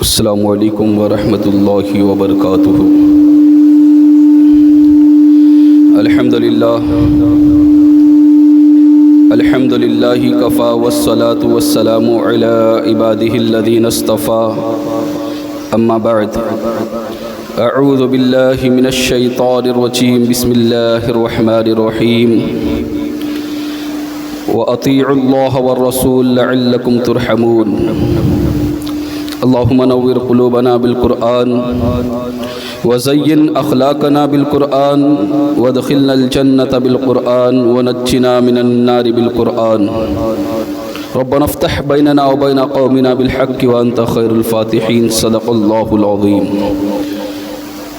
السلام علیکم ورحمۃ اللہ وبرکاتہ۔ الحمد للہ کفا والصلاة والسلام علی عباده الذین اصطفى، اما بعد، اعوذ باللہ من الشیطان الرجیم، بسم اللہ الرحمن الرحیم، وَأَطِيعُوا اللَّهَ وَالرَّسُولَ لَعَلَّكُمْ تُرْحَمُونَ۔ اللہم نور قلوبنا بالقرآن وزین اخلاقنا بالقرآن وادخلنا الجنة بالقرآن ونجنا من النار بالقرآن۔ ربنا افتح بیننا وبین قومنا بالحق وانت خیر الفاتحین۔ صدق اللہ العظیم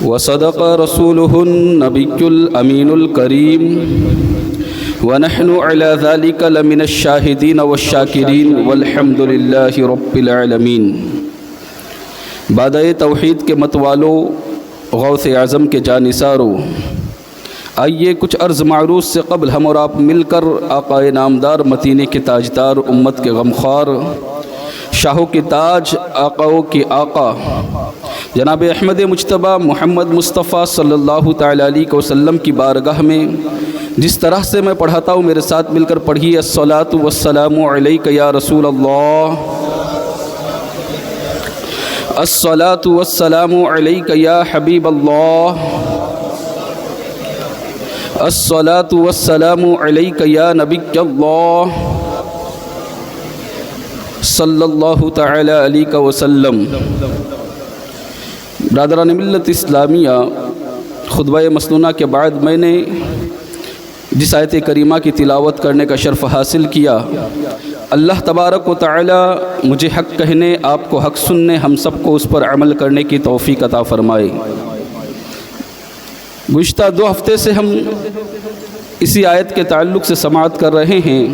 وصدق رسولہ النبی الامین الکریم، ونحن على ذلك لمن الشاہدین والشاکرین والحمد للہ رب العالمین۔ بادہ توحید کے متوالو، غوث اعظم کے جانثارو، آئیے کچھ عرض معروض سے قبل ہم اور آپ مل کر آقا نامدار مدینے کے تاجدار، امت کے غمخوار، شاہوں کے تاج، آقاؤں کے آقا جناب احمد مجتبیٰ محمد مصطفیٰ صلی اللہ تعالیٰ علیہ وسلم کی بارگاہ میں جس طرح سے میں پڑھاتا ہوں میرے ساتھ مل کر پڑھیے۔ الصلاۃ والسلام علیک یا رسول اللہ، الصلاۃ والسلام علیک یا حبیب اللہ، الصلاۃ والسلام علیک یا نبی اللہ صلی اللہ تعالی علیہ وسلم۔ برادران ملت اسلامیہ، خطبہ مسنونہ کے بعد میں نے جس آیت کریمہ کی تلاوت کرنے کا شرف حاصل کیا، اللہ تبارک و تعالی مجھے حق کہنے، آپ کو حق سننے، ہم سب کو اس پر عمل کرنے کی توفیق عطا فرمائے۔ گزشتہ 2 ہفتے سے ہم اسی آیت کے تعلق سے سماعت کر رہے ہیں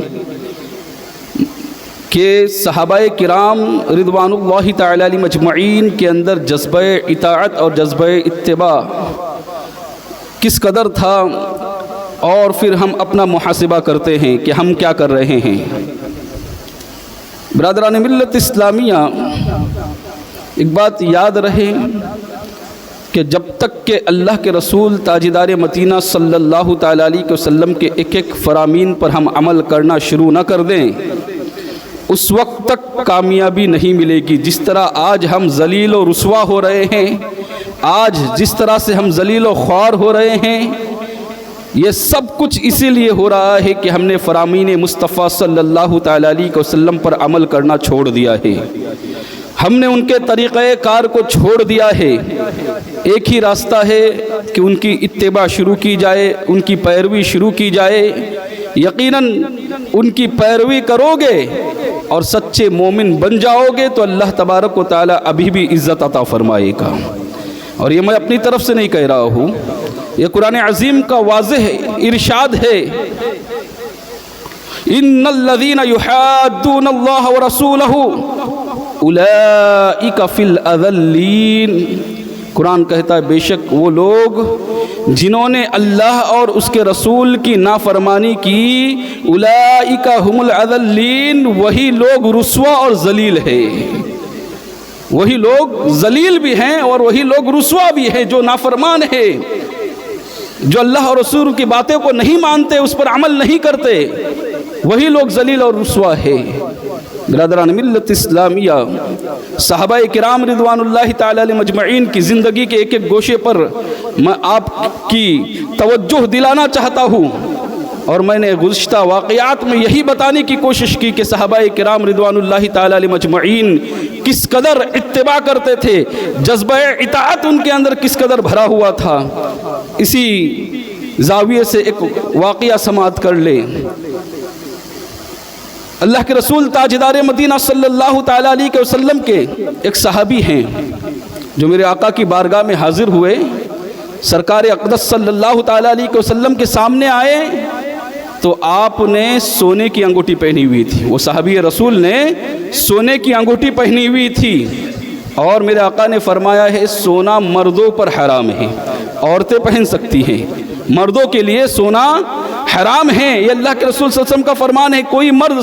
کہ صحابہ کرام رضوان اللہ تعالی علیہ مجمعین کے اندر جذبہ اطاعت اور جذبہ اتباع کس قدر تھا، اور پھر ہم اپنا محاسبہ کرتے ہیں کہ ہم کیا کر رہے ہیں۔ برادران ملت اسلامیہ، ایک بات یاد رہے کہ جب تک کہ اللہ کے رسول تاجدار مدینہ صلی اللہ تعالیٰ علیہ وسلم کے ایک ایک فرامین پر ہم عمل کرنا شروع نہ کر دیں، اس وقت تک کامیابی نہیں ملے گی۔ جس طرح آج ہم ذلیل و رسوا ہو رہے ہیں، آج جس طرح سے ہم ذلیل و خوار ہو رہے ہیں، یہ سب کچھ اسی لیے ہو رہا ہے کہ ہم نے فرامین مصطفیٰ صلی اللہ تعالیٰ علیہ وسلم پر عمل کرنا چھوڑ دیا ہے، ہم نے ان کے طریقہ کار کو چھوڑ دیا ہے۔ ایک ہی راستہ ہے کہ ان کی اتباع شروع کی جائے، ان کی پیروی شروع کی جائے۔ یقیناً ان کی پیروی کرو گے اور سچے مومن بن جاؤ گے تو اللہ تبارک و تعالیٰ ابھی بھی عزت عطا فرمائے گا۔ اور یہ میں اپنی طرف سے نہیں کہہ رہا ہوں، یہ قرآن عظیم کا واضح ارشاد ہے، ان الذین یحادون اللہ ورسولہ اولئک فی الاذلین۔ قرآن کہتا ہے بے شک وہ لوگ جنہوں نے اللہ اور اس کے رسول کی نافرمانی کی، اولئک هم الاذلین، وہی لوگ رسوا اور ذلیل ہے۔ وہی لوگ ذلیل بھی ہیں اور وہی لوگ رسوا بھی ہیں جو نافرمان ہے، جو اللہ اور رسول کی باتوں کو نہیں مانتے، اس پر عمل نہیں کرتے، وہی لوگ ذلیل اور رسوا ہے۔ برادران ملت اسلامیہ، صحابہ کرام رضوان اللہ تعالی علیہ مجمعین کی زندگی کے ایک ایک گوشے پر میں آپ کی توجہ دلانا چاہتا ہوں، اور میں نے گزشتہ واقعات میں یہی بتانے کی کوشش کی کہ صحابہ کرام رضوان اللہ تعالی علیہ مجمعین کس قدر اتباع کرتے تھے، جذبہ اطاعت ان کے اندر کس قدر بھرا ہوا تھا۔ اسی زاویے سے ایک واقعہ سماعت کر لیں۔ اللہ کے رسول تاجدار مدینہ صلی اللہ تعالیٰ علیہ وسلم کے ایک صحابی ہیں جو میرے آقا کی بارگاہ میں حاضر ہوئے، سرکار اقدس صلی اللہ تعالیٰ علیہ وسلم کے سامنے آئے تو آپ نے سونے کی انگوٹھی پہنی ہوئی تھی۔ وہ صحابی رسول نے سونے کی انگوٹھی پہنی ہوئی تھی، اور میرے آقا نے فرمایا ہے سونا مردوں پر حرام ہے، عورتیں پہن سکتی ہیں، مردوں کے لیے سونا حرام ہیں، یہ اللہ کے رسول صلی اللہ علیہ وسلم کا فرمان ہے۔ کوئی مرد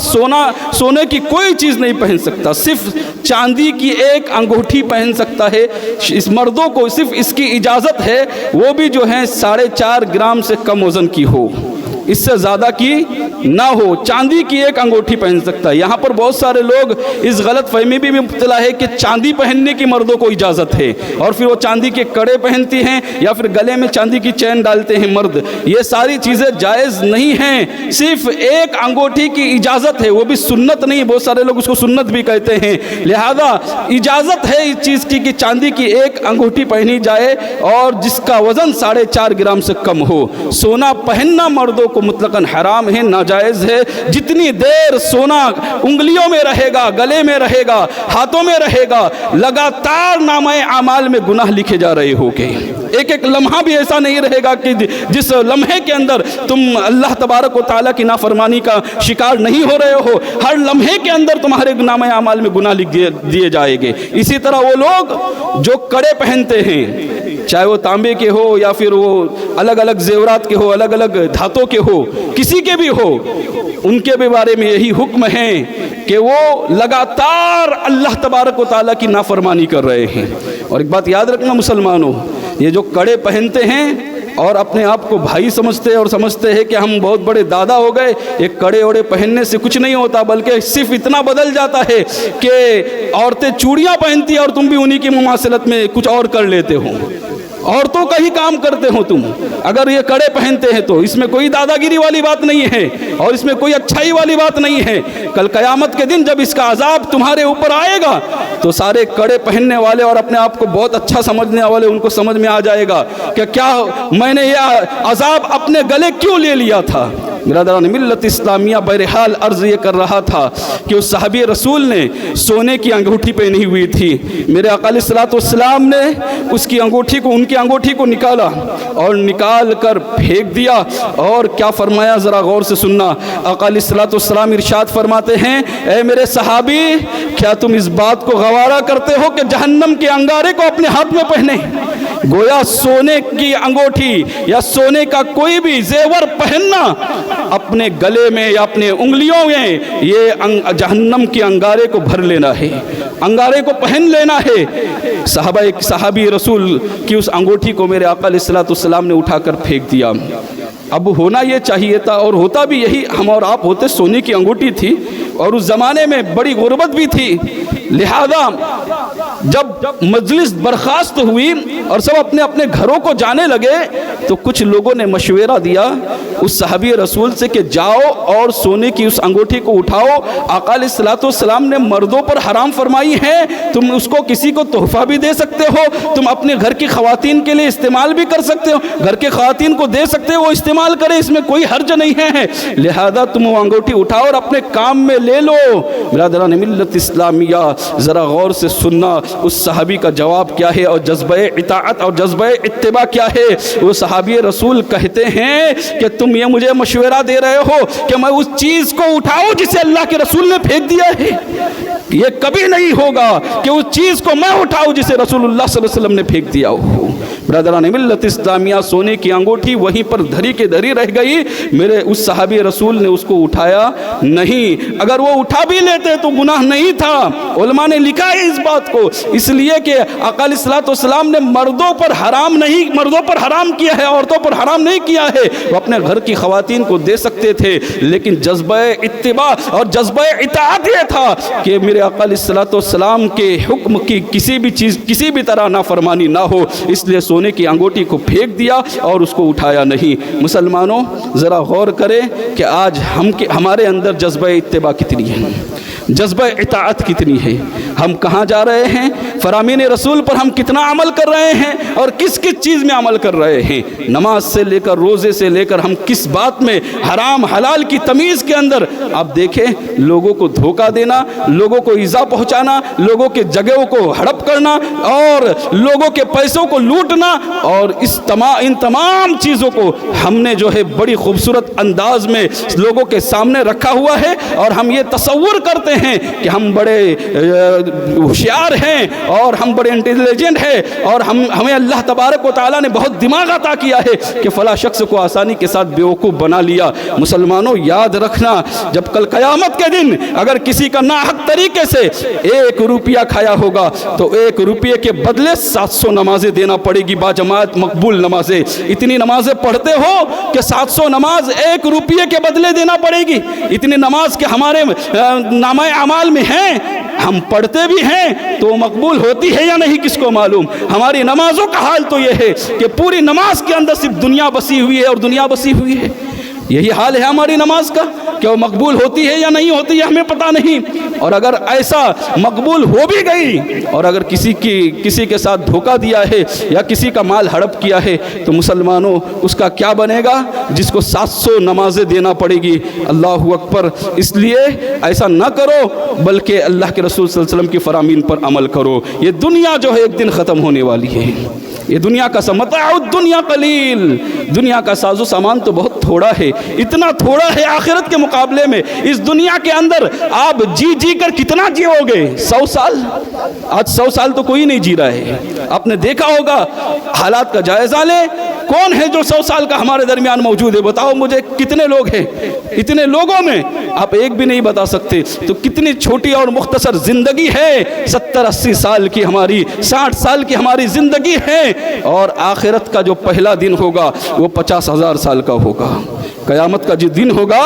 سونے کی کوئی چیز نہیں پہن سکتا، صرف چاندی کی ایک انگوٹھی پہن سکتا ہے۔ اس مردوں کو صرف اس کی اجازت ہے، وہ بھی جو ہے 4.5 گرام سے کم وزن کی ہو، اس سے زیادہ کی نہ ہو، چاندی کی ایک انگوٹھی پہن سکتا ہے۔ یہاں پر بہت سارے لوگ اس غلط فہمی بھی مبتلا ہے کہ چاندی پہننے کی مردوں کو اجازت ہے، اور پھر وہ چاندی کے کڑے پہنتی ہیں یا پھر گلے میں چاندی کی چین ڈالتے ہیں مرد۔ یہ ساری چیزیں جائز نہیں ہیں، صرف ایک انگوٹھی کی اجازت ہے، وہ بھی سنت نہیں، بہت سارے لوگ اس کو سنت بھی کہتے ہیں۔ لہذا اجازت ہے اس چیز کی کہ چاندی کی ایک انگوٹھی پہنی جائے اور جس کا وزن 4.5 گرام سے کم ہو۔ سونا پہننا مردوں کو مطلقاً حرام ہے، ناجائز ہے۔ جتنی دیر سونا انگلیوں میں رہے گا، گلے میں رہے گا، ہاتھوں میں رہے گا، لگاتار نامہ اعمال میں گناہ لکھے جا رہے ہوگے۔ ایک ایک لمحہ بھی ایسا نہیں رہے گا کہ جس لمحے کے اندر تم اللہ تبارک و تعالیٰ کی نافرمانی کا شکار نہیں ہو رہے ہو، ہر لمحے کے اندر تمہارے نامہ اعمال میں گناہ لکھ دیے جائیں گے۔ اسی طرح وہ لوگ جو کڑے پہنتے ہیں، چاہے وہ تانبے کے ہو یا پھر وہ الگ الگ زیورات کے ہو، الگ الگ دھاتوں کے ہو، کسی کے بھی ہو، ان کے بھی بارے میں یہی حکم ہے کہ وہ لگاتار اللہ تبارک و تعالیٰ کی نافرمانی کر رہے ہیں۔ اور ایک بات یاد رکھنا مسلمانوں، یہ جو کڑے پہنتے ہیں اور اپنے آپ کو بھائی سمجھتے ہیں اور سمجھتے ہیں کہ ہم بہت بڑے دادا ہو گئے، ایک کڑے اوڑے پہننے سے کچھ نہیں ہوتا، بلکہ صرف اتنا بدل جاتا ہے کہ عورتیں چوڑیاں پہنتی ہیں اور تم بھی انہی کی مماثلت میں کچھ اور کر لیتے ہو، عورتوں کا ہی کام کرتے ہو تم۔ اگر یہ کڑے پہنتے ہیں تو اس میں کوئی دادا گیری والی بات نہیں ہے اور اس میں کوئی اچھائی والی بات نہیں ہے۔ کل قیامت کے دن جب اس کا عذاب تمہارے اوپر آئے گا تو سارے کڑے پہننے والے اور اپنے آپ کو بہت اچھا سمجھنے والے، ان کو سمجھ میں آ جائے گا کہ کیا میں نے یہ عذاب اپنے گلے کیوں لے لیا تھا۔ برادران ملت اسلامیہ، بہرحال عرض یہ کر رہا تھا کہ اس صحابی رسول نے سونے کی انگوٹھی پہنی ہوئی تھی، میرے آقا علیہ الصلوۃ والسلام نے اس کی انگوٹھی کو، ان کی انگوٹھی کو نکالا اور نکال کر پھینک دیا، اور کیا فرمایا ذرا غور سے سننا۔ آقا علیہ الصلوۃ والسلام ارشاد فرماتے ہیں، اے میرے صحابی، کیا تم اس بات کو گوارا کرتے ہو کہ جہنم کے انگارے کو اپنے ہاتھ میں پہنے؟ گویا سونے کی انگوٹھی یا سونے کا کوئی بھی زیور پہننا اپنے گلے میں یا اپنے انگلیوں میں، یہ جہنم کے انگارے کو بھر لینا ہے، انگارے کو پہن لینا ہے۔ صحابی رسول کی اس انگوٹھی کو میرے آقا علیہ الصلوۃ والسلام نے اٹھا کر پھینک دیا۔ اب ہونا یہ چاہیے تھا، اور ہوتا بھی یہی، ہم اور آپ ہوتے، سونے کی انگوٹھی تھی اور اس زمانے میں بڑی غربت بھی تھی، لہذا جب مجلس برخاست ہوئی اور سب اپنے اپنے گھروں کو جانے لگے تو کچھ لوگوں نے مشورہ دیا اس صحابی رسول سے کہ جاؤ اور سونے کی اس انگوٹھی کو اٹھاؤ، آقا علیہ الصلوۃ والسلام نے مردوں پر حرام فرمائی ہے، تم اس کو کسی کو تحفہ بھی دے سکتے ہو، تم اپنے گھر کی خواتین کے لیے استعمال بھی کر سکتے ہو، گھر کے خواتین کو دے سکتے ہو، وہ استعمال کرے، اس میں کوئی حرج نہیں ہے، لہذا تم وہ انگوٹھی اٹھاؤ اور اپنے کام میں لے لو۔ برادران ملت اسلامیہ، ذرا غور سے سننا اس صحابی کا جواب کیا ہے اور جذبہ اطاعت اور جذبہ اتباع کیا ہے۔ وہ صحابی رسول کہتے ہیں کہ تم یہ مجھے مشورہ دے رہے ہو کہ میں اس چیز کو اٹھاؤں جسے اللہ کے رسول نے پھینک دیا ہے؟ یہ کبھی نہیں ہوگا کہ اس چیز کو میں اٹھاؤں جسے رسول اللہ صلی اللہ علیہ وسلم نے پھینک دیا ہو۔ برادران ملت اسلامیہ، سونے کی انگوٹھی وہیں پر دھری کے دھری رہ گئی، میرے اس صحابی رسول نے اس کو اٹھایا نہیں۔ اگر وہ اٹھا بھی لیتے تو گناہ نہیں تھا، علماء نے لکھا ہے اس بات کو، اس لیے کہ آقا علیہ الصلوۃ والسلام نے مردوں پر حرام کیا ہے، عورتوں پر حرام نہیں کیا ہے، وہ اپنے گھر کی خواتین کو دے سکتے تھے، لیکن جذبہ اتباع اور جذبہ اطاعت یہ تھا کہ میرے آقا علیہ الصلوۃ والسلام کے حکم کی کسی بھی طرح نافرمانی نہ ہو، اس لیے سونے کی انگوٹھی کو پھینک دیا اور اس کو اٹھایا نہیں۔ مسلمانوں، ذرا غور کریں کہ آج ہمارے اندر جذبہ اتباع کتنی ہے، جذبہ اطاعت کتنی ہے، ہم کہاں جا رہے ہیں، فرامین رسول پر ہم کتنا عمل کر رہے ہیں اور کس کس چیز میں عمل کر رہے ہیں، نماز سے لے کر روزے سے لے کر ہم کس بات میں، حرام حلال کی تمیز کے اندر آپ دیکھیں، لوگوں کو دھوکہ دینا، لوگوں کو ایذا پہنچانا، لوگوں کے جگہوں کو ہڑپ کرنا اور لوگوں کے پیسوں کو لوٹنا، اور ان تمام چیزوں کو ہم نے جو ہے بڑی خوبصورت انداز میں لوگوں کے سامنے رکھا ہوا ہے، اور ہم یہ تصور کرتے ہیں کہ ہم بڑے ہوشیار ہیں اور ہم بڑے انٹیلیجنٹ ہیں اور ہمیں اللہ تبارک و تعالیٰ نے بہت دماغ عطا کیا ہے کہ فلاں شخص کو آسانی کے ساتھ بیوقوف بنا لیا۔ مسلمانوں یاد رکھنا، جب کل قیامت کے دن اگر کسی کا ناحق طریقے سے 1 روپیہ کھایا ہوگا تو 1 روپیے کے بدلے 700 نمازیں دینا پڑے گی، باجماعت مقبول نمازیں۔ اتنی نمازیں پڑھتے ہو کہ 700 نماز 1 روپیے کے بدلے دینا پڑے گی۔ اتنی نماز کے ہمارے نامہ اعمال میں ہیں، ہم پڑھتے بھی ہیں تو مقبول ہوتی ہے یا نہیں کس کو معلوم۔ ہماری نمازوں کا حال تو یہ ہے کہ پوری نماز کے اندر صرف دنیا بسی ہوئی ہے اور دنیا بسی ہوئی ہے۔ یہی حال ہے ہماری نماز کا کہ وہ مقبول ہوتی ہے یا نہیں ہوتی ہے ہمیں پتہ نہیں۔ اور اگر ایسا مقبول ہو بھی گئی اور اگر کسی کے ساتھ دھوکہ دیا ہے یا کسی کا مال ہڑپ کیا ہے تو مسلمانوں اس کا کیا بنے گا؟ جس کو 700 نمازیں دینا پڑے گی۔ اللہ اکبر۔ اس لیے ایسا نہ کرو بلکہ اللہ کے رسول صلی اللہ علیہ وسلم کی فرامین پر عمل کرو۔ یہ دنیا جو ہے ایک دن ختم ہونے والی ہے۔ یہ دنیا کا متاع الدنیا قلیل، دنیا کا ساز و سامان تو بہت تھوڑا ہے، اتنا تھوڑا ہے آخرت کے مقابلے میں۔ اس دنیا کے اندر آپ جی کر کتنا جیو گے؟ 100 سال؟ آج 100 سال تو کوئی نہیں جی رہا ہے۔ آپ نے دیکھا ہوگا، حالات کا جائزہ لیں، کون ہے جو 100 سال کا ہمارے درمیان موجود ہے؟ بتاؤ مجھے کتنے لوگ ہیں؟ اتنے لوگوں میں آپ ایک بھی نہیں بتا سکتے، تو کتنی چھوٹی اور مختصر زندگی ہے۔ 70-80 سال کی ہماری، 60 سال کی ہماری زندگی ہے، اور آخرت کا جو پہلا دن ہوگا وہ 50,000 سال کا ہوگا۔ قیامت کا جو دن ہوگا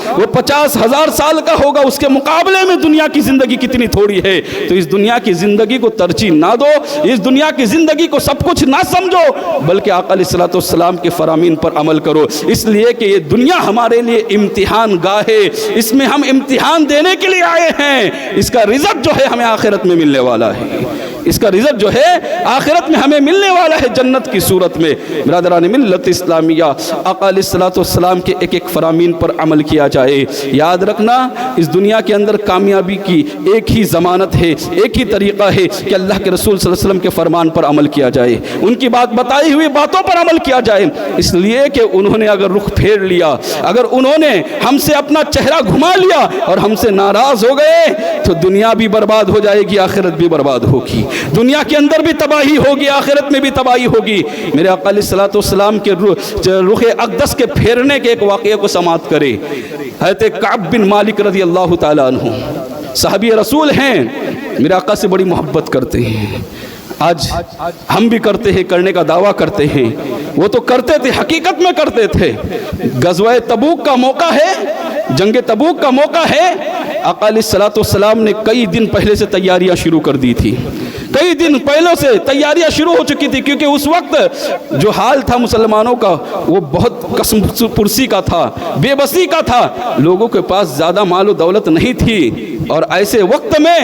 وہ 50,000 سال کا ہوگا۔ اس کے مقابلے میں دنیا کی زندگی کتنی تھوڑی ہے۔ تو اس دنیا کی زندگی کو ترجیح نہ دو، اس دنیا کی زندگی کو سب کچھ نہ سمجھو، بلکہ آقا علیہ الصلوۃ والسلام کے فرامین پر عمل کرو۔ اس لیے کہ یہ دنیا ہمارے لیے امتحان گاہ ہے، اس میں ہم امتحان دینے کے لیے آئے ہیں۔ اس کا رزق جو ہے ہمیں آخرت میں ملنے والا ہے، اس کا رزق جو ہے آخرت میں ہمیں ملنے والا ہے جنت کی صورت میں۔ برادران ملت اسلامیہ، آقا علیہ الصلوۃ والسلام کے ایک ایک فرامین پر عمل کیا جائے۔ یاد رکھنا، اس دنیا کے اندر کامیابی کی ایک ہی ضمانت ہے، ایک ہی طریقہ ہے کہ اللہ کے رسول صلی اللہ علیہ وسلم کے فرمان پر عمل کیا جائے، ان کی بتائی ہوئی باتوں پر عمل کیا جائے۔ اس لیے کہ انہوں نے اگر رخ پھیر لیا، اگر انہوں نے ہم سے اپنا چہرہ گھما لیا اور ہم سے ناراض ہو گئے تو دنیا بھی برباد ہو جائے گی، آخرت بھی برباد ہوگی۔ دنیا کے اندر بھی تباہی ہوگی، آخرت میں بھی تباہی ہوگی۔ میرے آقا علیہ الصلوۃ والسلام کے رخ اقدس کے پھیرنے کے ایک واقعے کو سماعت کرے۔ حضرت کعب بن مالک رضی اللہ تعالیٰ عنہ صحابی رسول ہیں، میرے آقا سے بڑی محبت کرتے ہیں۔ آج ہم بھی کرتے ہیں، کرنے کا دعویٰ کرتے ہیں، وہ تو کرتے تھے، حقیقت میں کرتے تھے۔ غزوہ تبوک کا موقع ہے، جنگ تبوک کا موقع ہے۔ آقا علیہ الصلوۃ والسلام نے کئی دن پہلے سے تیاریاں شروع کر دی تھی، کئی دن پہلے سے تیاریاں شروع ہو چکی تھی، کیونکہ اس وقت جو حال تھا مسلمانوں کا وہ بہت قسم پرسی کا تھا، بے بسی کا تھا، لوگوں کے پاس زیادہ مال و دولت نہیں تھی، اور ایسے وقت میں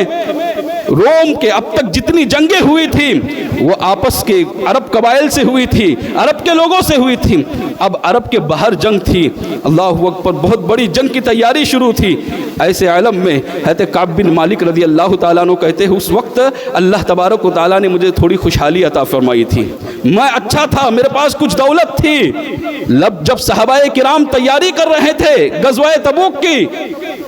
روم کے اب تک جتنی جنگیں ہوئی تھی وہ آپس کے عرب قبائل سے ہوئی تھی، عرب کے لوگوں سے ہوئی تھی۔ اب عرب کے باہر جنگ تھی، اللہ اکبر، بہت بڑی جنگ کی تیاری شروع تھی۔ ایسے عالم میں حضرت کعب بن مالک رضی اللہ تعالیٰ عنہ کہتے ہیں، اس وقت اللہ تبارک و تعالیٰ نے مجھے تھوڑی خوشحالی عطا فرمائی تھی، میں اچھا تھا، میرے پاس کچھ دولت تھی۔ جب صحابہ کرام تیاری کر رہے تھے غزوہ تبوک کی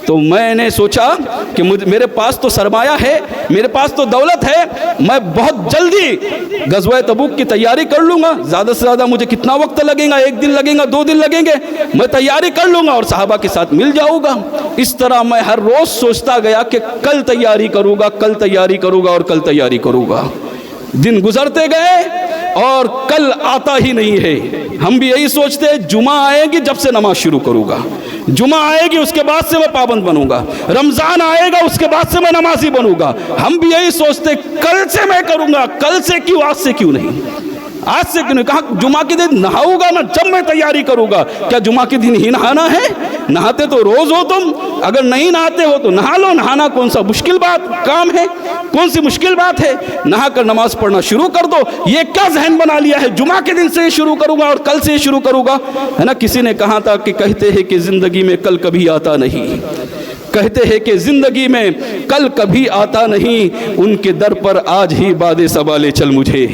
تو میں نے سوچا کہ میرے پاس تو سرمایہ ہے، میرے پاس تو دولت ہے، میں بہت جلدی غزوہ تبوک کی تیاری کر لوں گا۔ زیادہ سے زیادہ مجھے کتنا وقت لگے گا؟ 1 دن لگے گا، 2 دن لگیں گے، میں تیاری کر لوں گا اور صحابہ کے ساتھ مل جاؤں گا۔ اس طرح میں ہر روز سوچتا گیا کہ کل تیاری کروں گا، کل تیاری کروں گا اور کل تیاری کروں گا۔ دن گزرتے گئے اور کل آتا ہی نہیں ہے۔ ہم بھی یہی سوچتے ہیں جمعہ آئے گی جب سے نماز شروع کروں گا، جمعہ آئے گی اس کے بعد سے میں پابند بنوں گا، رمضان آئے گا اس کے بعد سے میں نمازی بنوں گا۔ ہم بھی یہی سوچتے کل سے میں کروں گا، کل سے کیوں، آج سے کیوں نہیں، آج سے کیوں نہیں؟ کہا جمعہ کے دن نہاؤں گا نا، جب میں تیاری کروں گا۔ کیا جمعہ کے دن ہی نہانا ہے؟ نہاتے تو روز ہو تم، اگر نہیں نہاتے ہو تو نہا لو۔ نہانا کون سا مشکل کام ہے؟ کون سی مشکل بات ہے؟ نہا کر نماز پڑھنا شروع کر دو۔ یہ کیا ذہن بنا لیا ہے جمعہ کے دن سے شروع کروں گا اور کل سے شروع کروں گا؟ ہے نا، کسی نے کہا تھا کہ کہتے ہیں کہ زندگی میں کل کبھی آتا نہیں، کہتے ہیں کہ زندگی میں کل کبھی آتا نہیں، ان کے در پر آج ہی باد سوالے چل مجھے۔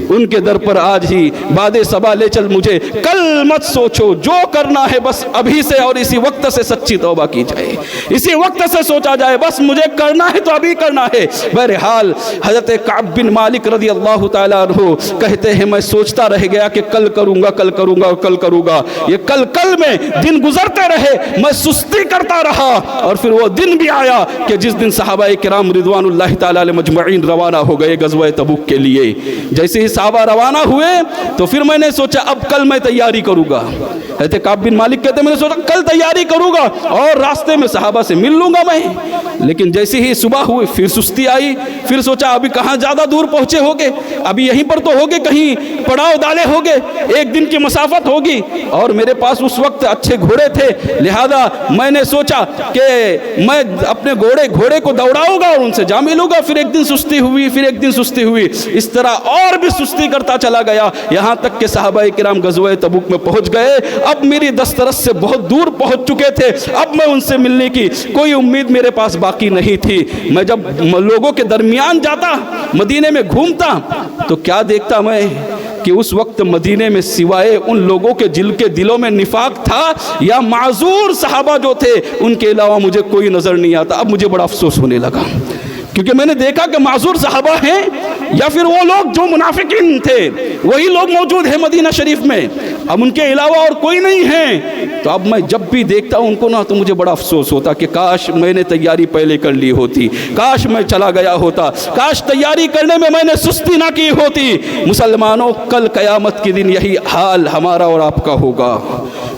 ان کے در پر آج ہی باد صبا لے چل مجھے، کل مت سوچو جو کرنا ہے بس ابھی سے، اور اسی وقت سے سچی توبہ کی جائے، اسی وقت سے سوچا جائے بس مجھے کرنا ہے تو ابھی کرنا ہے۔ بہرحال حضرت کعب بن مالک رضی اللہ تعالیٰ عنہ کہتے ہیں میں سوچتا رہ گیا کہ کل کروں گا کل کروں گا کل کروں گا، یہ کل میں دن گزرتے رہے، میں سستی کرتا رہا، اور پھر وہ دن بھی آیا کہ جس دن صحابہ کرام رضوان اللہ تعالیٰ علیہ مجمعین روانہ ہو گئے غزوہ تبوک کے لیے۔ جیسے ہی صحابہ روانہ ہوئے تو پھر میں نے سوچا اب کل میں تیاری کروں گا۔ حضرت کعب بن مالک کہتے ہیں میں نے سوچا کل تیاری کروں گا اور راستے میں صحابہ سے مل لوں گا میں، لیکن جیسے ہی صبح ہوئی پھر سستی آئی، پھر سوچا ابھی کہاں زیادہ دور پہنچے ہوگے، ابھی یہیں پر تو ہوگے، کہیں پڑاؤ ڈالے ہوگے، ایک دن کی مسافت ہوگی، اور میرے پاس اس وقت اچھے گھوڑے تھے، لہذا میں نے سوچا کہ میں اپنے گھوڑے کو دوڑاؤں گا اور ان سے جا ملوں گا۔ پھر ایک دن سستی ہوئی، پھر ایک دن سستی ہوئی، اس طرح اور بھی سستی کرتا چلا گیا، یہاں تک کہ صحابہ کرام غزوہ تبوک میں پہنچ گئے۔ اب میری دسترس سے بہت دور پہنچ چکے تھے، اب میں ان سے ملنے کی کوئی امید میرے پاس باقی نہیں تھی۔ میں جب لوگوں کے درمیان جاتا، مدینے میں گھومتا، تو کیا دیکھتا میں کہ اس وقت مدینے میں سوائے ان لوگوں کے جن کے دلوں میں نفاق تھا یا معذور صحابہ جو تھے ان کے علاوہ مجھے کوئی نظر نہیں آتا۔ اب مجھے بڑا افسوس ہونے لگا، کیونکہ میں نے دیکھا کہ معذور صحابہ ہیں یا پھر وہ لوگ جو منافقین تھے وہی لوگ موجود ہیں مدینہ شریف میں، اب ان کے علاوہ اور کوئی نہیں ہے۔ تو اب میں جب بھی دیکھتا ہوں ان کو نا تو مجھے بڑا افسوس ہوتا کہ کاش میں نے تیاری پہلے کر لی ہوتی، کاش میں چلا گیا ہوتا، کاش تیاری کرنے میں میں نے سستی نہ کی ہوتی۔ مسلمانوں، کل قیامت کے دن یہی حال ہمارا اور آپ کا ہوگا،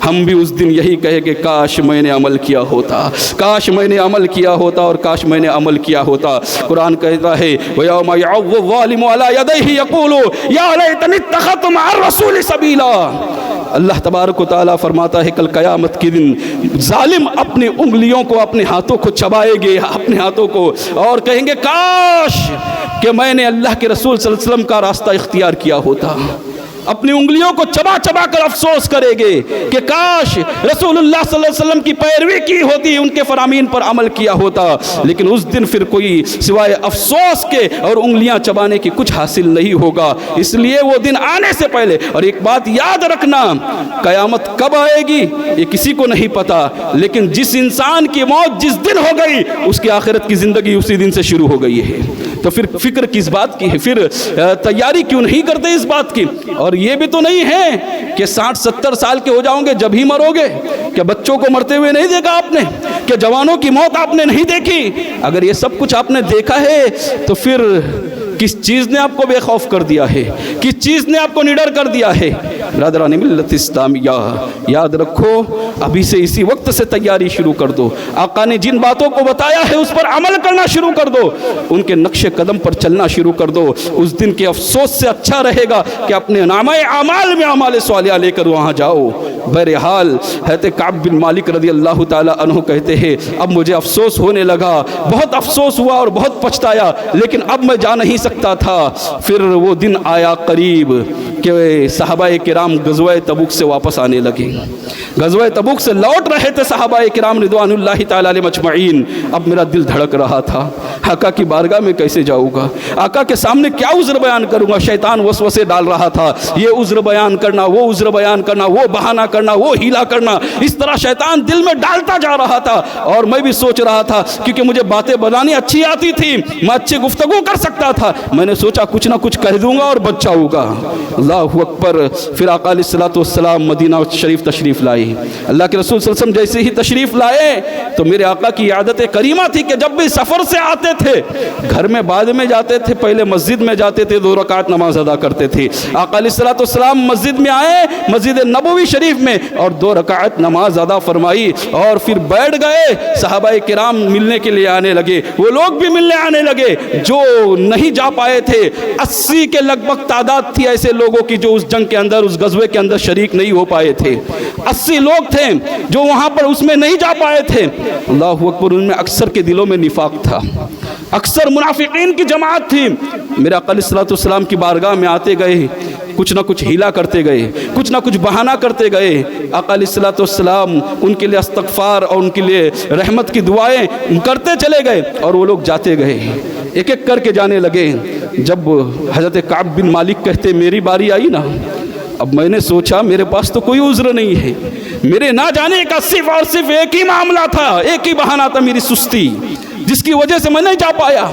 ہم بھی اس دن یہی کہیں کہ کاش میں نے عمل کیا ہوتا، کاش میں نے عمل کیا ہوتا، اور کاش میں نے عمل کیا ہوتا۔ قرآن کہتا ہے وَيَوْمَ يَعَضُّ الظَّالِمُ عَلَىٰ يَدَيْهِ يَقُولُ يَا لَيْتَنِي اتَّخَذْتُ مَعَ الرَّسُولِ سَبِيلًا۔ اللہ تبارک و تعالیٰ فرماتا ہے کل قیامت کے دن ظالم اپنی انگلیوں کو، اپنے ہاتھوں کو چبائے گے، اپنے ہاتھوں کو، اور کہیں گے کاش کہ میں نے اللہ کے رسول صلی اللہ علیہ وسلم کا راستہ اختیار کیا ہوتا۔ اپنی انگلیوں کو چبا چبا کر افسوس کرے گے کہ کاش رسول اللہ صلی اللہ علیہ وسلم کی پیروی کی ہوتی، ان کے فرامین پر عمل کیا ہوتا۔ لیکن اس دن پھر کوئی سوائے افسوس کے اور انگلیاں چبانے کی کچھ حاصل نہیں ہوگا۔ اس لیے وہ دن آنے سے پہلے، اور ایک بات یاد رکھنا، قیامت کب آئے گی یہ کسی کو نہیں پتا، لیکن جس انسان کی موت جس دن ہو گئی اس کی آخرت کی زندگی اسی دن سے شروع ہو گئی ہے۔ تو پھر فکر کس بات کی ہے، پھر تیاری کیوں نہیں کرتے اس بات کی؟ اور یہ بھی تو نہیں ہے کہ 60-70 سال کے ہو جاؤں گے جب ہی مرو گے، کہ بچوں کو مرتے ہوئے نہیں دیکھا آپ نے، کہ جوانوں کی موت آپ نے نہیں دیکھی؟ اگر یہ سب کچھ آپ نے دیکھا ہے تو پھر کس چیز نے آپ کو بے خوف کر دیا ہے، کس چیز نے آپ کو نڈر کر دیا ہے؟ برادران ملت اسلامیہ، یاد رکھو ابھی سے اسی وقت سے تیاری شروع کر دو۔ آقا نے جن باتوں کو بتایا ہے اس پر عمل کرنا شروع کر دو، ان کے نقش قدم پر چلنا شروع کر دو۔ اس دن کے افسوس سے اچھا رہے گا کہ اپنے نامہ اعمال میں اعمال صالحہ لے کر وہاں جاؤ۔ بہرحال حضرت کعب بن مالک رضی اللہ تعالی عنہ کہتے ہیں اب مجھے افسوس ہونے لگا، بہت افسوس ہوا اور بہت پچھتایا، لیکن اب میں جا نہیں سکتا تھا۔ پھر وہ دن آیا قریب کہ صحابہ کرام غزوہ تبوک سے واپس آنے لگے، غزوہ تبوک سے لوٹ رہے تھے صحابہ کرام رضوان اللہ تعالی علیہ مجمعین۔ اب میرا دل دھڑک رہا تھا، آقا کی بارگاہ میں کیسے جاؤں گا، آقا کے سامنے کیا عذر بیان کروں گا؟ شیطان وسوسے ڈال رہا تھا، یہ عذر بیان کرنا، وہ عذر بیان کرنا، وہ بہانہ کرنا، وہ ہیلا کرنا، اس طرح شیطان دل میں ڈالتا جا رہا تھا۔ اور میں بھی سوچ رہا تھا کیونکہ مجھے باتیں بنانی اچھی آتی تھی، میں اچھی گفتگو کر سکتا تھا، میں نے سوچا کچھ نہ کچھ کہہ دوں گا اور بچ جاؤں گا۔ اللہ اکبر۔ پھر آقا علیہ الصلوۃ والسلام مدینہ شریف تشریف لائے۔ اللہ کے رسول صلی اللہ علیہ وسلم جیسے ہی تشریف لائے تو میرے آقا کی عادت کریمہ تھی کہ جب بھی سفر سے آتے تھے گھر میں بعد میں جاتے تھے، پہلے مسجد میں جاتے تھے، 2 رکعت نماز ادا کرتے تھے۔ آقا علیہ الصلوۃ والسلام مسجد میں آئے، مسجد نبوی شریف میں، اور 2 رکعت نماز ادا فرمائی اور پھر بیٹھ گئے۔ صحابہ کرام ملنے کے لیے آنے لگے، وہ لوگ بھی ملنے آنے لگے جو نہیں جا پائے تھے۔ 80 کے لگ بھگ تعداد تھی ایسے لوگوں کی جو اس جنگ کے اندر، اس غزوے کے اندر شریک نہیں ہو پائے تھے۔ 80 لوگ تھے جو وہاں پر اس میں نہیں جا پائے تھے۔ اللہ اکبر۔ ان میں اکثر کے دلوں میں نفاق تھا، اکثر منافقین کی جماعت تھی۔ میرا آقا علیہ الصلوۃ والسلام کی بارگاہ میں آتے گئے، کچھ نہ کچھ ہیلا کرتے گئے، کچھ نہ کچھ بہانہ کرتے گئے۔ آقا علیہ الصلوۃ والسلام ان کے لیے استغفار اور ان کے لیے رحمت کی دعائیں کرتے چلے گئے، اور وہ لوگ جاتے گئے، ایک ایک کر کے جانے لگے۔ جب حضرت کعب بن مالک کہتے میری باری آئی نا، اب میں نے سوچا میرے پاس تو کوئی عذر نہیں ہے، میرے نہ جانے کا صرف اور صرف ایک ہی معاملہ تھا، ایک ہی بہانہ تھا، میری سستی، جس کی وجہ سے میں نہیں جا پایا۔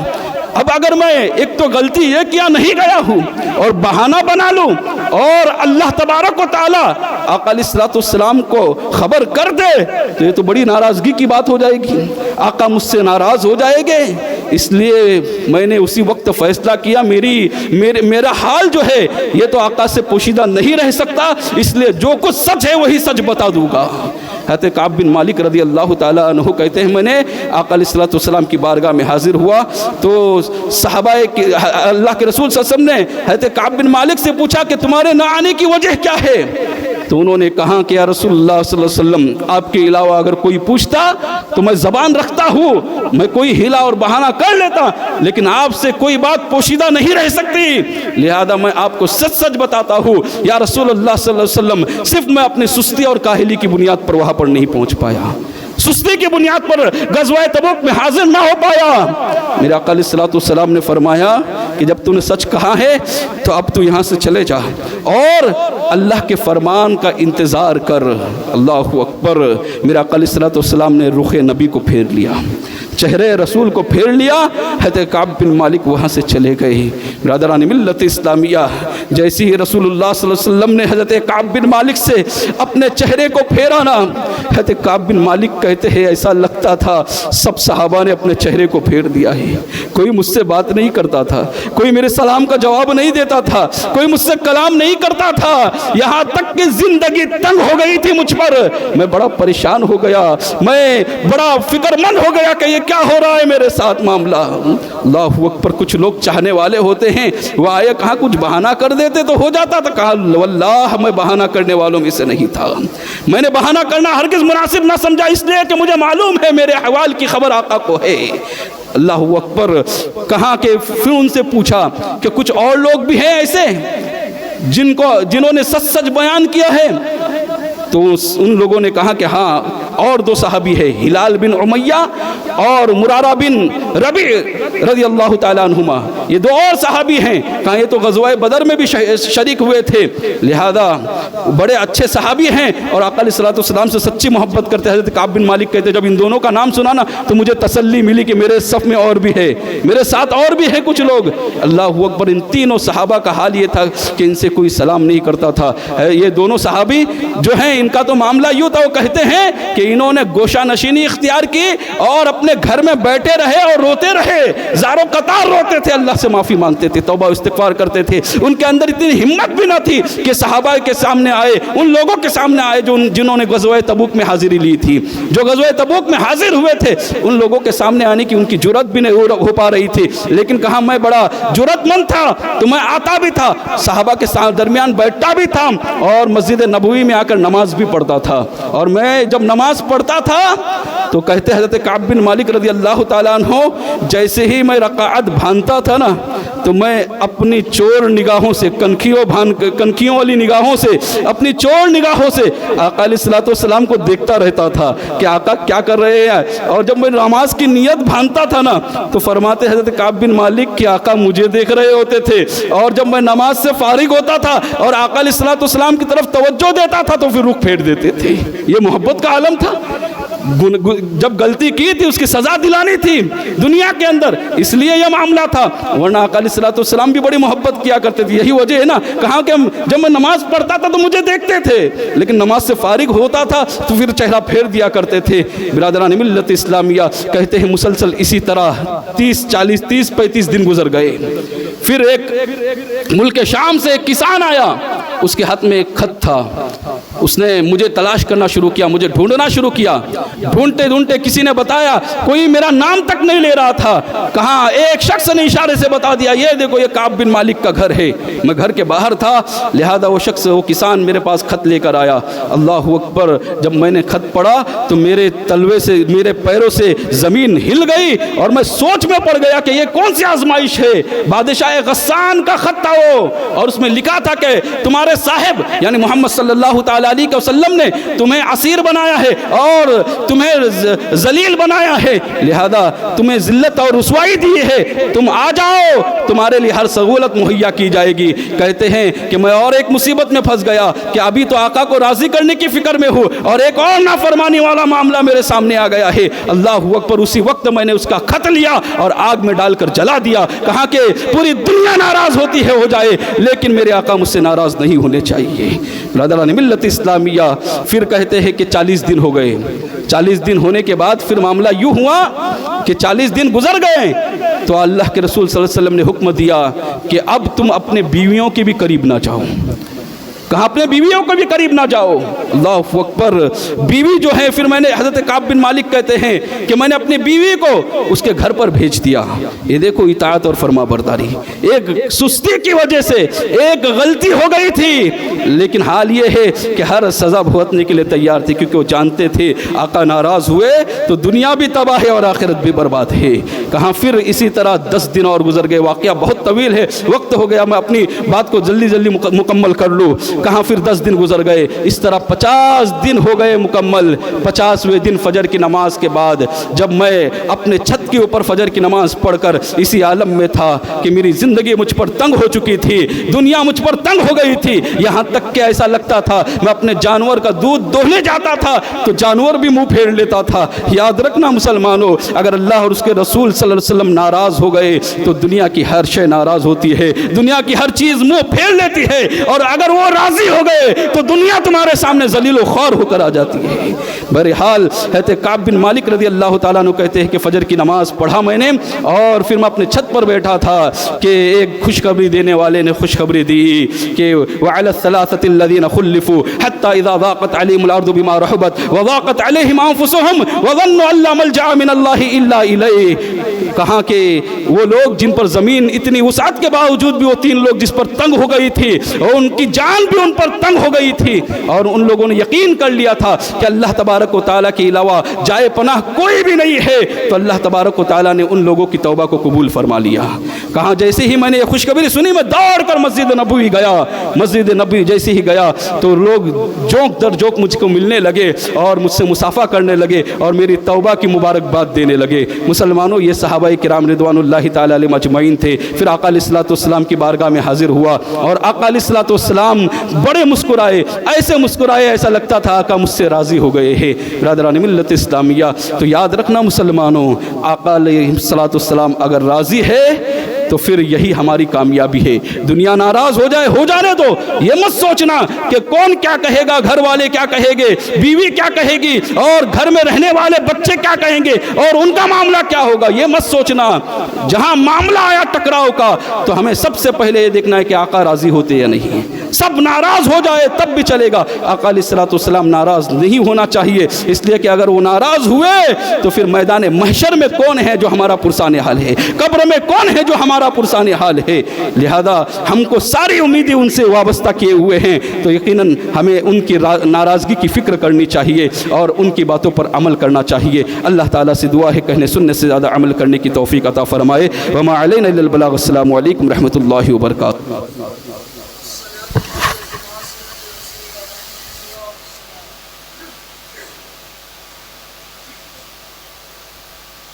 اب اگر میں ایک تو غلطی یہ کیا نہیں گیا ہوں اور بہانہ بنا لوں اور اللہ تبارک و تعالیٰ آقا علیہ الصلوۃ والسلام کو خبر کر دے تو یہ تو بڑی ناراضگی کی بات ہو جائے گی، آقا مجھ سے ناراض ہو جائے گے۔ اس لیے میں نے اسی وقت فیصلہ کیا میرا حال جو ہے یہ تو آقا سے پوشیدہ نہیں رہ سکتا، اس لیے جو کچھ سچ ہے وہی سچ بتا دوں گا۔ حضرت کعب بن مالک رضی اللہ تعالیٰ عنہ کہتے ہیں میں نے آقا علیہ الصلوۃ والسلام کی بارگاہ میں حاضر ہوا تو صحابہ اللہ کے رسول صلی اللہ علیہ وسلم نے حضرت کعب بن مالک سے پوچھا کہ تمہارے نہ آنے کی وجہ کیا ہے؟ تو انہوں نے کہا کہ یا رسول اللہ صلی اللہ علیہ وسلم آپ کے علاوہ اگر کوئی پوچھتا تو میں زبان رکھتا ہوں، میں کوئی ہیلا اور بہانہ کر لیتا، لیکن آپ سے کوئی بات پوشیدہ نہیں رہ سکتی، لہذا میں آپ کو سچ سچ بتاتا ہوں یا رسول اللہ صلی اللہ علیہ وسلم، صرف میں اپنی سستی اور کاہلی کی بنیاد پر وہاں پر نہیں پہنچ پایا، سستی کی بنیاد پر غزوہ تبوک میں حاضر نہ ہو پایا۔ میرے آقا علیہ الصلوۃ والسلام نے فرمایا کہ جب تو نے سچ کہا ہے تو اب تو یہاں سے چلے جا اور اللہ کے فرمان کا انتظار کر۔ اللہ اکبر۔ میرے آقا علیہ الصلوۃ والسلام نے رخ نبی کو پھیر لیا، چہرے رسول کو پھیر لیا، حضرت کعب بن مالک وہاں سے چلے گئے۔ برادران ملت اسلامیہ، جیسی ہی رسول اللہ صلی اللہ علیہ وسلم نے حضرت کعب بن مالک سے اپنے چہرے کو پھیرا نا، حضرت کعب بن مالک کہتے ہیں ایسا لگتا تھا سب صحابہ نے اپنے چہرے کو پھیر دیا ہے، کوئی مجھ سے بات نہیں کرتا تھا، کوئی میرے سلام کا جواب نہیں دیتا تھا، کوئی مجھ سے کلام نہیں کرتا تھا، یہاں تک کہ زندگی تنگ ہو گئی تھی مجھ پر، میں بڑا پریشان ہو گیا، میں بڑا فکر مند ہو گیا کہ یہ کیا ہو رہا ہے میرے ساتھ معاملہ۔ اللہ اکبر۔ کچھ لوگ چاہنے والے ہوتے ہیں وہ آئے کہاں کچھ بہانہ کر دیتے تو ہو جاتا تھا، کہا واللہ میں بہانہ کرنے والوں میں سے نہیں تھا، میں نے بہانہ کرنا ہرگز مناسب نہ سمجھا، اس لیے کہ مجھے معلوم ہے میرے احوال کی خبر آقا کو ہے۔ اللہ اکبر۔ کہاں کہ پھر ان سے پوچھا کہ کچھ اور لوگ بھی ہیں ایسے جنہوں نے سچ سچ بیان کیا ہے؟ تو ان لوگوں نے کہا کہ ہاں اور دو صحابی ہیں، ہلال بن امیہ اور مرارہ بن ربیع رضی اللہ تعالیٰ عنہما، یہ دو اور صحابی ہیں۔ کہا یہ تو غزوہ بدر میں بھی شریک ہوئے تھے، لہذا بڑے اچھے صحابی ہیں اور آقا علیہ الصلوۃ والسلام سے سچی محبت کرتے۔ حضرت کعب بن مالک کہتے جب ان دونوں کا نام سنا نا تو مجھے تسلی ملی کہ میرے صف میں اور بھی ہے، میرے ساتھ اور بھی ہے کچھ لوگ۔ اللہ اکبر۔ ان تینوں صحابہ کا حال یہ تھا کہ ان سے کوئی سلام نہیں کرتا تھا۔ یہ دونوں صحابی جو ہیں ان کا تو معاملہ یوں تھا، وہ کہتے ہیں کہ انہوں نے گوشہ نشینی اختیار کی اور اپنے گھر میں بیٹھے رہے اور روتے رہے، زاروں قطار روتے تھے، اللہ سے معافی مانگتے تھے، توبہ استغفار کرتے تھے۔ ان کے اندر اتنی ہمت بھی نہ تھی کہ صحابہ کے سامنے آئے، ان لوگوں کے سامنے آئے جنہوں نے غزوہ تبوک میں حاضری لی تھی، جو غزوہ تبوک میں حاضر ہوئے تھے، ان لوگوں کے سامنے آنے کی ان کی جرأت بھی نہیں ہو پا رہی تھی۔ لیکن کہا میں بڑا جرأت مند تھا تو میں آتا بھی تھا، صحابہ کے درمیان بیٹھتا بھی تھا اور مسجد نبوی میں آ کر نماز بھی پڑھتا تھا۔ اور میں جب نماز پڑھتا تھا تو کہتے حضرت کعب بن مالک رضی اللہ تعالیٰ عنہ جیسے ہی میں رکعت بھانتا تھا نا تو میں اپنی چور نگاہوں سے کنکھیوں والی نگاہوں سے اپنی چور نگاہوں سے آقا علیہ الصلوۃ والسلام کو دیکھتا رہتا تھا کہ آقا کیا کر رہے ہیں۔ اور جب میں نماز کی نیت بھانتا تھا نا تو فرماتے حضرت کعب بن مالک کہ آقا مجھے دیکھ رہے ہوتے تھے، اور جب میں نماز سے فارغ ہوتا تھا اور آقا علیہ الصلوۃ والسلام کی طرف توجہ دیتا تھا تو پھر رخ پھیر دیتے تھے۔ یہ محبت کا عالم تھا۔ جب غلطی کی تھی اس کی سزا دلانی تھی دنیا کے اندر، اس لیے یہ معاملہ تھا، ورنہ آقا علیہ الصلوۃ والسلام بھی بڑی محبت کیا کرتے تھے۔ یہی وجہ ہے نا، کہا کہ جب میں نماز پڑھتا تھا تو مجھے دیکھتے تھے، لیکن نماز سے فارغ ہوتا تھا تو پھر چہرہ پھیر دیا کرتے تھے۔ برادران ملت اسلامیہ، کہتے ہیں مسلسل اسی طرح 30-35 دن گزر گئے۔ پھر ایک ملک شام سے ایک کسان آیا، اس کے ہاتھ میں ایک خط تھا، اس نے مجھے تلاش کرنا شروع کیا، مجھے ڈھونڈنا شروع کیا۔ ڈھونڈتے ڈھونڈتے کسی نے بتایا، کوئی میرا نام تک نہیں لے رہا تھا، کہاں ایک شخص نے اشارے سے بتا دیا یہ دیکھو یہ کعب بن مالک کا گھر ہے۔ میں گھر کے باہر تھا، لہذا وہ شخص وہ کسان میرے پاس خط لے کر آیا۔ اللہ اکبر۔ جب میں نے خط پڑھا تو میرے تلوے سے میرے پیروں سے زمین ہل گئی اور میں سوچ میں پڑ گیا کہ یہ کون سی آزمائش ہے۔ بادشاہ غسان کا خط تھا وہ، اور اس میں لکھا تھا کہ تمہارے صاحب یعنی محمد صلی اللہ تعالیٰ علیہ وسلم نے تمہیں اسیر بنایا ہے اور تمہیں ذلیل بنایا ہے، لہذا تمہیں ذلت اور رسوائی دی ہے، تم آ جاؤ، تمہارے لیے ہر سہولت مہیا کی جائے گی۔ کہتے ہیں کہ میں اور ایک مصیبت میں پھنس گیا کہ ابھی تو آقا کو راضی کرنے کی فکر میں ہوں اور ایک اور نافرمانی والا معاملہ میرے سامنے آ گیا ہے۔ اللہ اکبر، اسی وقت میں نے اس کا خط لیا اور آگ میں ڈال کر جلا دیا۔ کہا کہ پوری دنیا ناراض ہوتی ہے ہو جائے، لیکن میرے آقا مجھ سے ناراض نہیں ہونے چاہیے۔ برادران ملت اسلامیہ، پھر کہتے ہیں کہ 40 دن ہو گئے۔ 40 دن ہونے کے بعد پھر معاملہ یوں ہوا کہ 40 دن گزر گئے تو اللہ کے رسول صلی اللہ علیہ وسلم نے حکم دیا کہ اب تم اپنے بیویوں کے بھی قریب نہ جاؤ۔ کہا اپنے بیویوں کو بھی قریب نہ جاؤ۔ اللہ اکبر، بیوی جو ہے، پھر میں نے حضرت کعب بن مالک کہتے ہیں کہ میں نے اپنی بیوی کو اس کے گھر پر بھیج دیا۔ یہ دیکھو اطاعت اور فرما برداری، ایک سستی کی وجہ سے ایک غلطی ہو گئی تھی، لیکن حال یہ ہے کہ ہر سزا بھگتنے کے لیے تیار تھے، کیونکہ وہ جانتے تھے آقا ناراض ہوئے تو دنیا بھی تباہ ہے اور آخرت بھی برباد ہے۔ کہاں پھر اسی طرح 10 دن اور گزر گئے۔ واقعہ بہت طویل ہے، وقت ہو گیا، میں اپنی بات کو جلدی جلدی مکمل کر لوں۔ کہاں پھر 10 دن گزر گئے، اس طرح 50 دن ہو گئے مکمل۔ 50ویں دن فجر کی نماز کے بعد جب میں اپنے چھت کے اوپر فجر کی نماز پڑھ کر اسی عالم میں تھا کہ میری زندگی مجھ پر تنگ ہو چکی تھی، دنیا مجھ پر تنگ ہو گئی تھی، یہاں تک کہ ایسا لگتا تھا میں اپنے جانور کا دودھ دوہنے جاتا تھا تو جانور بھی منہ پھیر لیتا تھا۔ یاد رکھنا مسلمانوں، اگر اللہ اور اس کے رسول صلی اللہ علیہ وسلم ناراض ہو گئے تو دنیا کی ہر شے ناراض ہوتی ہے، دنیا کی ہر چیز منہ پھیر لیتی ہے، اور اگر وہ راضی ہو گئے تو دنیا تمہارے سامنے ذلیل و خوار ہو کر آ جاتی ہے۔ بہرحال حضرت کعب بن مالک رضی اللہ تعالیٰ عنہ کہتے ہیں کہ فجر کی نماز پڑھا میں نے، اور پھر میں اپنے چھت پر بیٹھا تھا کہ ایک خوشخبری دینے والے نے خوشخبری دی کہ وعلى الثلاثة الذين خلفوا حتى اذا ضاقت عليهم الارض بما رحبت وضاقت عليهم انفسهم وظنوا ان لا ملجأ من الله الا اليه۔ کہا کہ وہ لوگ جن پر زمین اتنی وسعت کے باوجود بھی وہ 3 لوگ جس پر تنگ ہو گئی تھی اور ان کی جان بھی ان پر تنگ ہو گئی تھی، اور ان لوگوں نے یقین کر لیا تھا کہ اللہ تبارک و تعالیٰ کے علاوہ جائے پناہ کوئی بھی نہیں ہے، تو اللہ تبارک و تعالیٰ نے ان لوگوں کی توبہ کو قبول فرما لیا۔ کہا جیسے ہی میں نے یہ خوشخبری سنی میں دوڑ کر مسجد نبوی گیا۔ مسجد نبوی جیسے ہی گیا تو لوگ جوک در جوک مجھ کو ملنے لگے اور مجھ سے مصافحہ کرنے لگے اور میری توبہ کی مبارکباد دینے لگے۔ مسلمانوں، یہ صحابہ کرام رضوان اللہ تعالیٰ علیہم اجمعین تھے۔ پھر آقا علیہ الصلوۃ والسلام کی بارگاہ میں حاضر ہوا اور آقا علیہ الصلوۃ والسلام بڑے مسکرائے، ایسے مسکرائے ایسا لگتا تھا آقا مجھ سے راضی ہو گئے ہیں۔ برادران ملت اسلامیہ، تو یاد رکھنا مسلمانوں، آقا علیہ الصلوۃ والسلام اگر راضی ہے تو پھر یہی ہماری کامیابی ہے۔ دنیا ناراض ہو جائے، ہو جانے دو، یہ مت سوچنا کہ کون کیا کہے گا، گھر والے کیا کہیں گے، بیوی کیا کہے گی، اور گھر میں رہنے والے بچے کیا کہیں گے اور ان کا معاملہ کیا ہوگا، یہ مت سوچنا۔ جہاں معاملہ آیا ٹکراؤ کا تو ہمیں سب سے پہلے یہ دیکھنا ہے کہ آقا راضی ہوتے یا نہیں۔ سب ناراض ہو جائے تب بھی چلے گا، آقا علیہ الصلوۃ والسلام ناراض نہیں ہونا چاہیے، اس لیے کہ اگر وہ ناراض ہوئے تو پھر میدان محشر میں کون ہے جو ہمارا پرسان حال ہے، قبر میں کون ہے جو ہمارا پرسان حال ہے۔ لہذا ہم کو ساری امیدیں ان سے وابستہ کیے ہوئے ہیں، تو یقیناً ہمیں ان کی ناراضگی کی فکر کرنی چاہیے اور ان کی باتوں پر عمل کرنا چاہیے۔ اللہ تعالیٰ سے دعا ہے کہنے سننے سے زیادہ عمل کرنے کی توفیق عطا فرمائے۔ وما علینا الا البلاغ۔ السلام علیکم رحمۃ اللہ وبرکاتہ۔